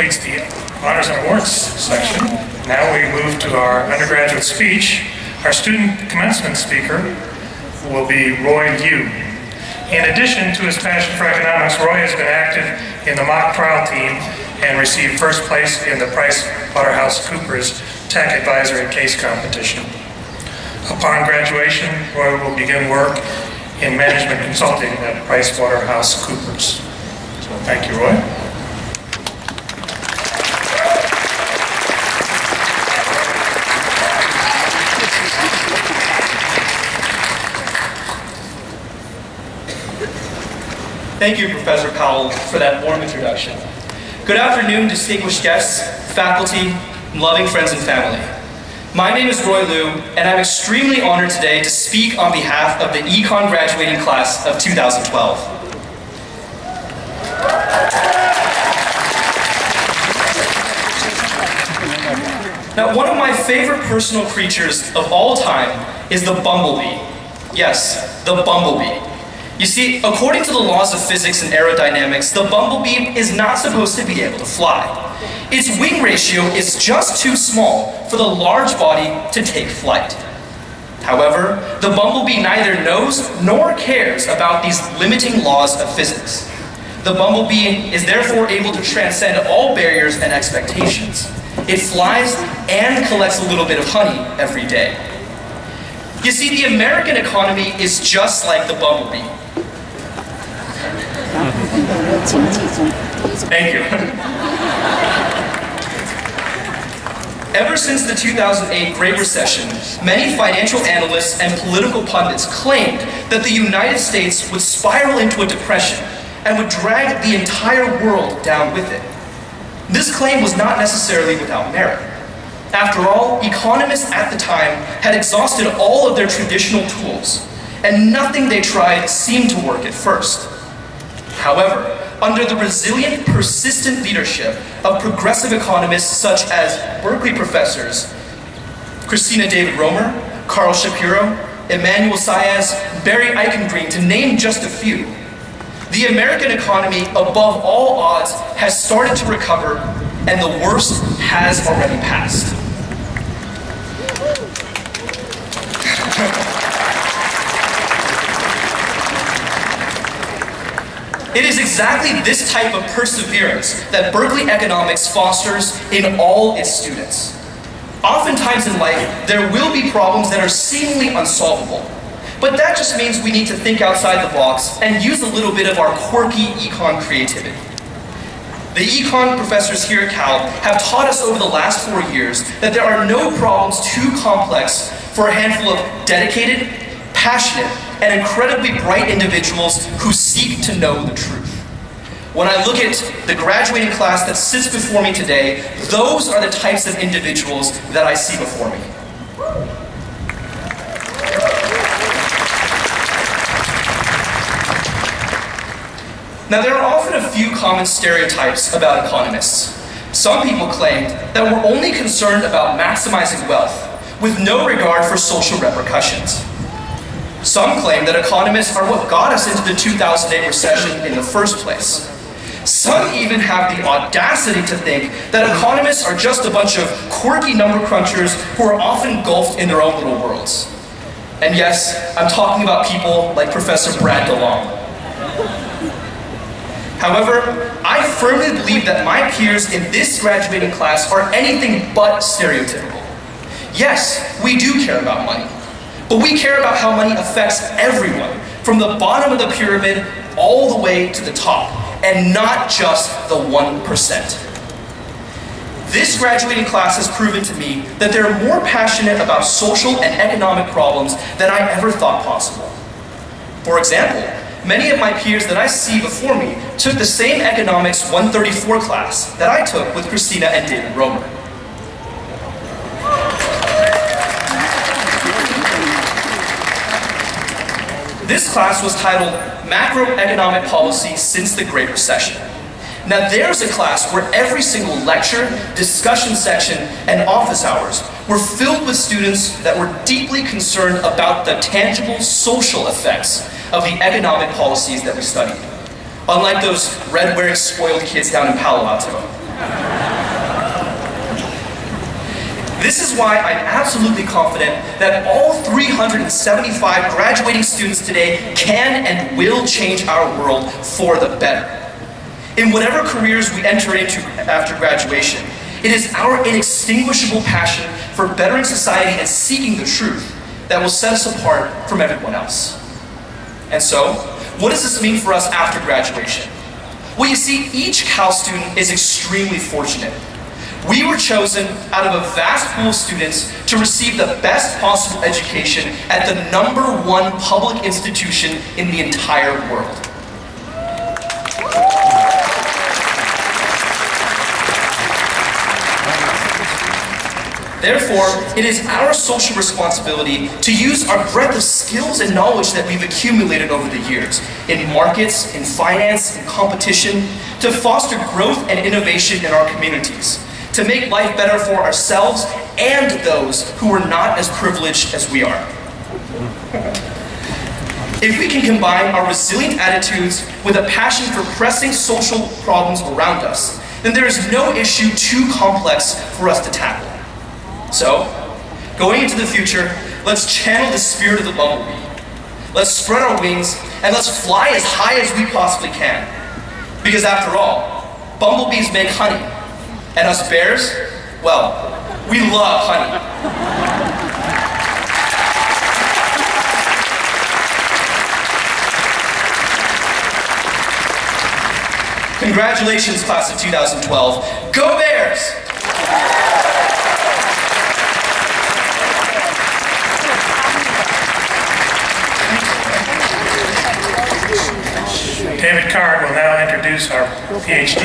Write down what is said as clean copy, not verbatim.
completes the honors and awards section. Now we move to our undergraduate speech. Our student commencement speaker will be Roy Liu. In addition to his passion for economics, Roy has been active in the mock trial team and received first place in the PricewaterhouseCoopers Tech Advisory Case Competition. Upon graduation, Roy will begin work in management consulting at PricewaterhouseCoopers. So thank you, Roy. Thank you, Professor Powell, for that warm introduction. Good afternoon, distinguished guests, faculty, and loving friends and family. My name is Roy Liu, and I'm extremely honored today to speak on behalf of the Econ graduating class of 2012. Now, one of my favorite personal creatures of all time is the bumblebee. Yes, the bumblebee. You see, according to the laws of physics and aerodynamics, the bumblebee is not supposed to be able to fly. Its wing ratio is just too small for the large body to take flight. However, the bumblebee neither knows nor cares about these limiting laws of physics. The bumblebee is therefore able to transcend all barriers and expectations. It flies and collects a little bit of honey every day. You see, the American economy is just like the bumblebee. Thank you. Ever since the 2008 Great Recession, many financial analysts and political pundits claimed that the United States would spiral into a depression and would drag the entire world down with it. This claim was not necessarily without merit. After all, economists at the time had exhausted all of their traditional tools, and nothing they tried seemed to work at first. However, under the resilient, persistent leadership of progressive economists such as Berkeley professors Christina David Romer, Carl Shapiro, Emmanuel Saez, Barry Eichengreen, to name just a few, the American economy, above all odds, has started to recover, and the worst has already passed. It is exactly this type of perseverance that Berkeley economics fosters in all its students. Oftentimes in life, there will be problems that are seemingly unsolvable. But that just means we need to think outside the box and use a little bit of our quirky econ creativity. The econ professors here at Cal have taught us over the last 4 years that there are no problems too complex for a handful of dedicated, passionate, and incredibly bright individuals who seek to know the truth. When I look at the graduating class that sits before me today, those are the types of individuals that I see before me. Now, there are often a few common stereotypes about economists. Some people claimed that we're only concerned about maximizing wealth, with no regard for social repercussions. Some claim that economists are what got us into the 2008 recession in the first place. Some even have the audacity to think that economists are just a bunch of quirky number crunchers who are often engulfed in their own little worlds. And yes, I'm talking about people like Professor Brad DeLong. However, I firmly believe that my peers in this graduating class are anything but stereotypical. Yes, we do care about money, but we care about how money affects everyone, from the bottom of the pyramid all the way to the top, and not just the 1%. This graduating class has proven to me that they're more passionate about social and economic problems than I ever thought possible. For example, many of my peers that I see before me took the same Economics 134 class that I took with Christina and David Romer. This class was titled Macroeconomic Policy Since the Great Recession. Now there's a class where every single lecture, discussion section, and office hours were filled with students that were deeply concerned about the tangible social effects of the economic policies that we studied. Unlike those red-wearing spoiled kids down in Palo Alto. This is why I'm absolutely confident that all 375 graduating students today can and will change our world for the better. In whatever careers we enter into after graduation, it is our inextinguishable passion for bettering society and seeking the truth that will set us apart from everyone else. And so, what does this mean for us after graduation? Well, you see, each Cal student is extremely fortunate. We were chosen out of a vast pool of students to receive the best possible education at the #1 public institution in the entire world. Therefore, it is our social responsibility to use our breadth of skills and knowledge that we've accumulated over the years, in markets, in finance, in competition, to foster growth and innovation in our communities, to make life better for ourselves and those who are not as privileged as we are. If we can combine our resilient attitudes with a passion for pressing social problems around us, then there is no issue too complex for us to tackle. So, going into the future, let's channel the spirit of the bumblebee. Let's spread our wings, and let's fly as high as we possibly can. Because after all, bumblebees make honey. And us bears, well, we love honey. Congratulations, class of 2012. Go Bears! David Card will now introduce our PhD